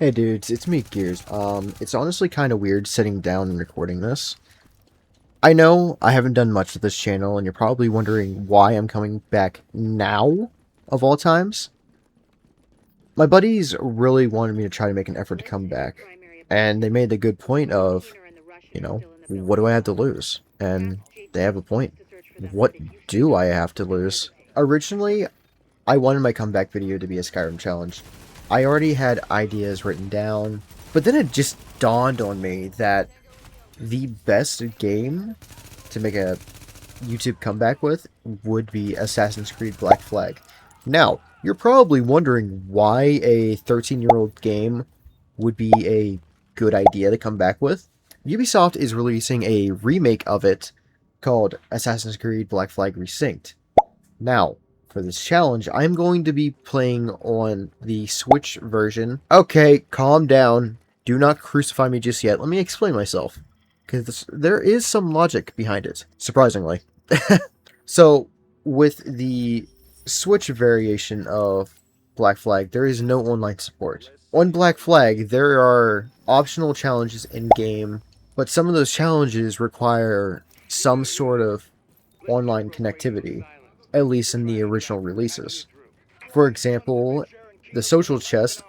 Hey dudes, it's me, Gears. It's honestly kind of weird sitting down and recording this. I know I haven't done much with this channel, and you're probably wondering why I'm coming back now, of all times. My buddies really wanted me to try to make an effort to come back, and they made the good point of, what do I have to lose? And they have a point. What do I have to lose? Originally, I wanted my comeback video to be a Skyrim challenge. I already had ideas written down, but then it just dawned on me that the best game to make a YouTube comeback with would be Assassin's Creed Black Flag. Now, you're probably wondering why a 13-year-old game would be a good idea to come back with. Ubisoft is releasing a remake of it called Assassin's Creed Black Flag Resynced. Now, for this challenge, I'm going to be playing on the Switch version. Okay, calm down. Do not crucify me just yet. Let me explain myself. Because there is some logic behind it, surprisingly. So, with the Switch variation of Black Flag, there is no online support. On Black Flag, there are optional challenges in-game, but some of those challenges require some sort of online connectivity, at least in the original releases. For example, the social chest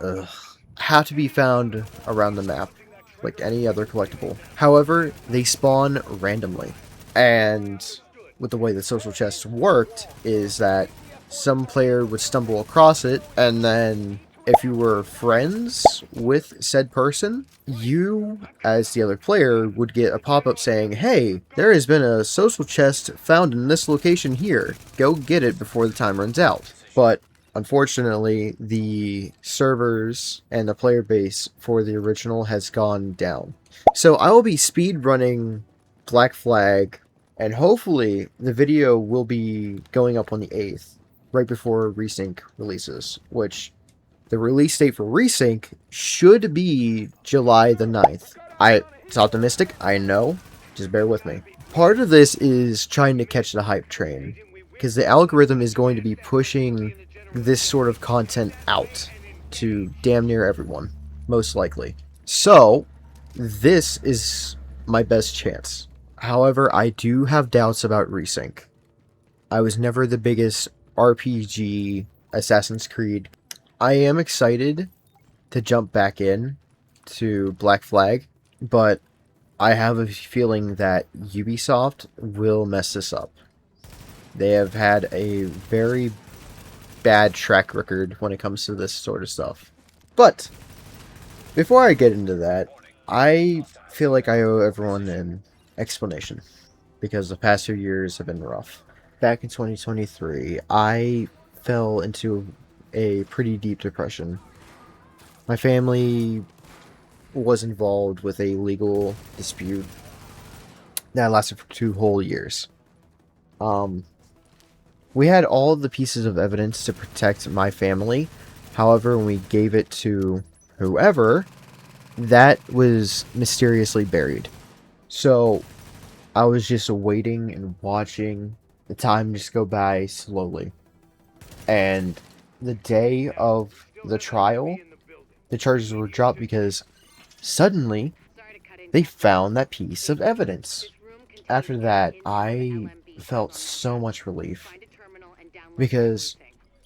have to be found around the map, like any other collectible. However, they spawn randomly. And with the way the social chests worked is that some player would stumble across it, and then if you were friends with said person, you, as the other player, would get a pop-up saying, "Hey, there has been a social chest found in this location here. Go get it before the time runs out." But unfortunately, the servers and the player base for the original has gone down. So I will be speedrunning Black Flag, and hopefully the video will be going up on the 8th, right before Resync releases, which the release date for Resync should be July the 9th. It's optimistic, I know, just bear with me. Part of this is trying to catch the hype train, because the algorithm is going to be pushing this sort of content out to damn near everyone, most likely. So, this is my best chance. However, I do have doubts about Resync. I was never the biggest RPG Assassin's Creed. I am excited to jump back in to Black Flag, but I have a feeling that Ubisoft will mess this up. They have had a very bad track record when it comes to this sort of stuff. But before I get into that, I feel like I owe everyone an explanation, because the past few years have been rough. Back in 2023, I fell into a pretty deep depression. My family was involved with a legal dispute that lasted for 2 whole years. We had all of the pieces of evidence to protect my family. However, when we gave it to whoever, that was mysteriously buried. So I was just waiting and watching the time just go by slowly. And the day of the trial, the charges were dropped because suddenly they found that piece of evidence. After that, I felt so much relief, because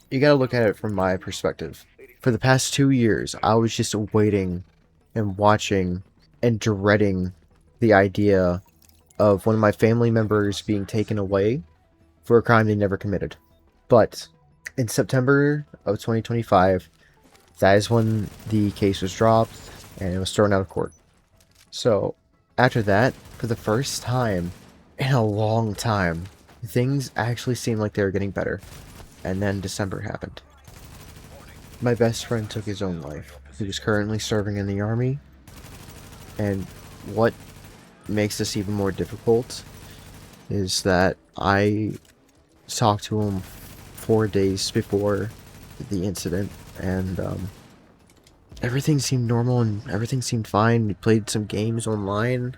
you gotta look at it from my perspective. For the past 2 years, I was just waiting and watching and dreading the idea of one of my family members being taken away for a crime they never committed. But in September of 2025, that is when the case was dropped and it was thrown out of court. So after that, for the first time in a long time, things actually seemed like they were getting better. And then December happened. My best friend took his own life. He was currently serving in the army. And what makes this even more difficult is that I talked to him 4 days before the incident, and everything seemed normal and everything seemed fine. We played some games online,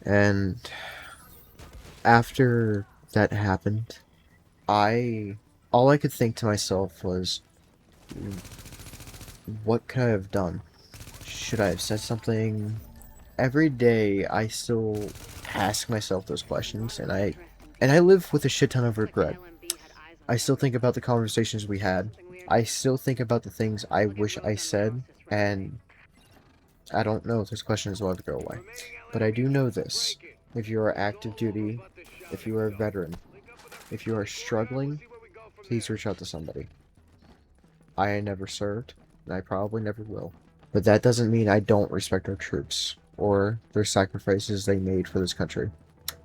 and after that happened, all I could think to myself was, what could I have done? Should I have said something? Every day I still ask myself those questions, and I live with a shit ton of regret. I still think about the conversations we had. I still think about the things I wish I said, and I don't know if those questions will ever go away. But I do know this. If you are active duty, if you are a veteran, if you are struggling, please reach out to somebody. I never served, and I probably never will. But that doesn't mean I don't respect our troops, or their sacrifices they made for this country.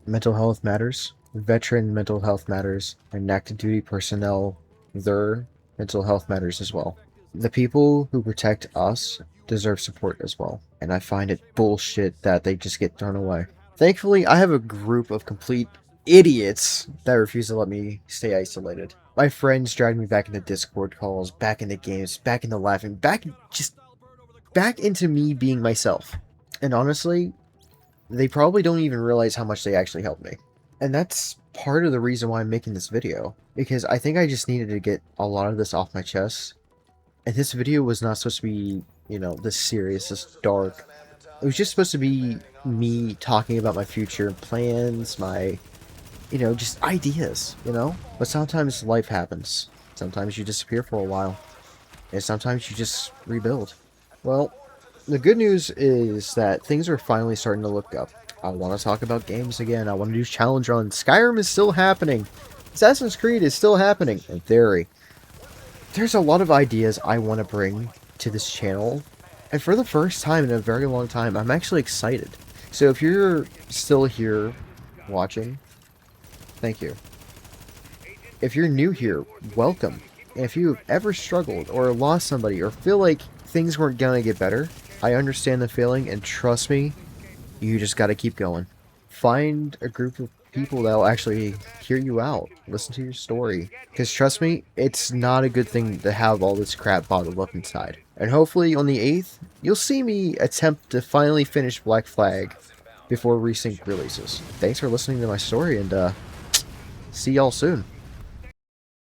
Mental health matters. Veteran mental health matters, and active duty personnel, their mental health matters as well. The people who protect us deserve support as well, and I find it bullshit that they just get thrown away. Thankfully, I have a group of complete idiots that refuse to let me stay isolated. My friends drag me back into Discord calls, back into games, back into laughing, back into me being myself. And honestly, they probably don't even realize how much they actually helped me. And that's part of the reason why I'm making this video, because I think I just needed to get a lot of this off my chest. And this video was not supposed to be, you know, this serious, this dark. It was just supposed to be me talking about my future plans, my, you know, just ideas, you know? But sometimes life happens. Sometimes you disappear for a while. And sometimes you just rebuild. Well, the good news is that things are finally starting to look up. I want to talk about games again. I want to do challenge runs. Skyrim is still happening. Assassin's Creed is still happening, in theory. There's a lot of ideas I want to bring to this channel. And for the first time in a very long time, I'm actually excited. So if you're still here watching, thank you. If you're new here, welcome. And if you've ever struggled or lost somebody or feel like things weren't gonna get better, I understand the feeling, and trust me, you just gotta keep going. Find a group of people that'll actually hear you out, listen to your story. Because trust me, it's not a good thing to have all this crap bottled up inside. And hopefully on the 8th, you'll see me attempt to finally finish Black Flag before Resync releases. Thanks for listening to my story, and see y'all soon.